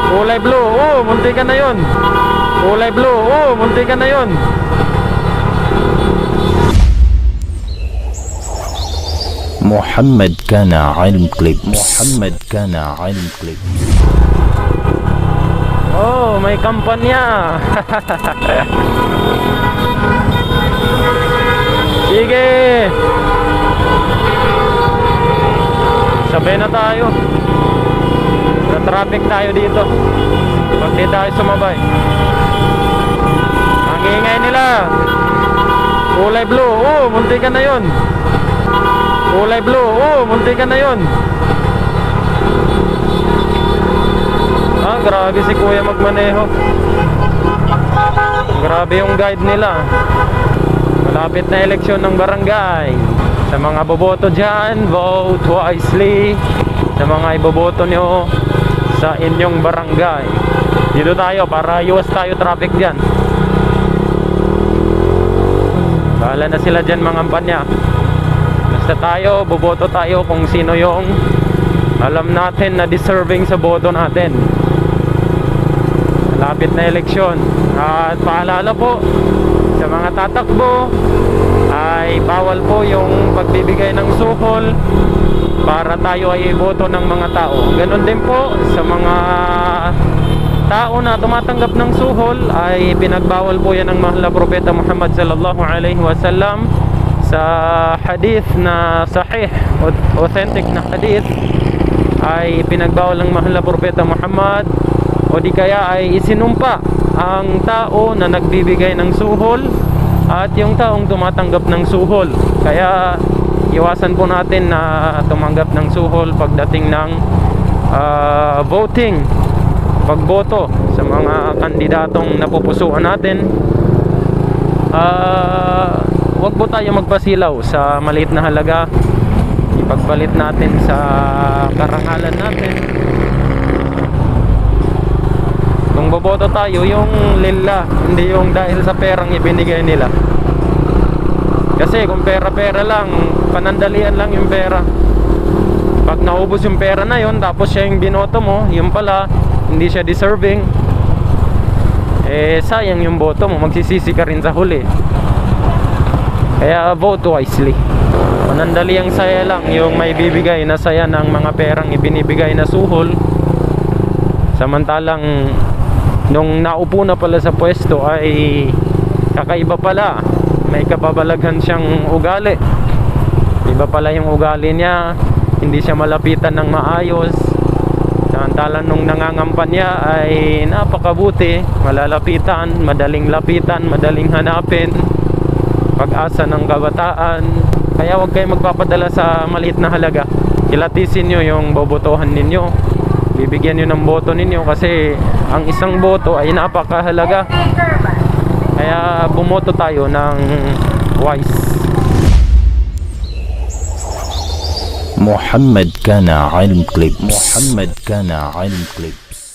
Kulay blue, munti ka na yun. Kulay blue, munti ka na yun. محمد كان علم كليبس. محمد كان علم كليبس. Oh, may kampanya. Sige. Sabay na tayo. Na-traffic tayo dito. Pag di tayo sumabay. Ang ingay nila. Kulay blue, munti ka na yun. Kulay blue, munti ka na yun. Grabe si kuya magmaneho. Grabe yung guide nila. Malapit na eleksyon ng barangay. Sa mga boboto dyan, vote wisely. Sa mga iboboto nyo sa inyong barangay. Dito tayo para iwas tayo traffic dyan. Bahala na sila dyan mga kampanya. Basta tayo, boboto tayo kung sino yung alam natin na deserving sa boto natin. Malapit na eleksyon. At paalala po sa mga tatakbo ay bawal po yung pagbibigay ng suhol para tayo ay iboto ng mga tao. Ganon din po sa mga tao na tumatanggap ng suhol ay pinagbawal po yan ng mahal na propeta Muhammad sallallahu alaihi wasallam sa hadith na sahih, authentic na hadith ay pinagbawal ng mahal na propeta Muhammad o di kaya ay isinumpa ang tao na nagbibigay ng suhol at yung taong tumatanggap ng suhol. Kaya iwasan po natin na tumanggap ng suhol pagdating ng voting, pagboto sa mga kandidatong napupusuan natin. Huwag po tayo magpasilaw sa maliit na halaga. Ipagpalit natin sa karangalan natin. Kung boboto tayo, yung lilla, hindi yung dahil sa perang ibinigay nila. Kasi kung pera-pera lang, panandalian lang yung pera. Pag naubos yung pera na yun, tapos siya yung binoto mo, yun pala, hindi siya deserving, sayang yung boto mo, magsisisi ka rin sa huli. Kaya vote wisely. Panandaliang saya lang yung may bibigay na saya ng mga perang ibinibigay na suhol. Samantalang nung naupo na pala sa pwesto ay kakaiba pala, may kababalaghan siyang ugali. Iba pala yung ugali niya, hindi siya malapitan ng maayos. Samantalang nung nangangampanya ay napakabuti, malalapitan, madaling lapitan, madaling hanapin, pag-asa ng kabataan. Kaya huwag kayo magpapadala sa maliit na halaga. Kilatisin nyo yung bobotohan ninyo, bibigyan nyo ng boto ninyo, kasi ang isang boto ay napakahalaga. Kaya bumoto tayo ng wise. محمد كان علم كليبس. محمد كان علم كليبس.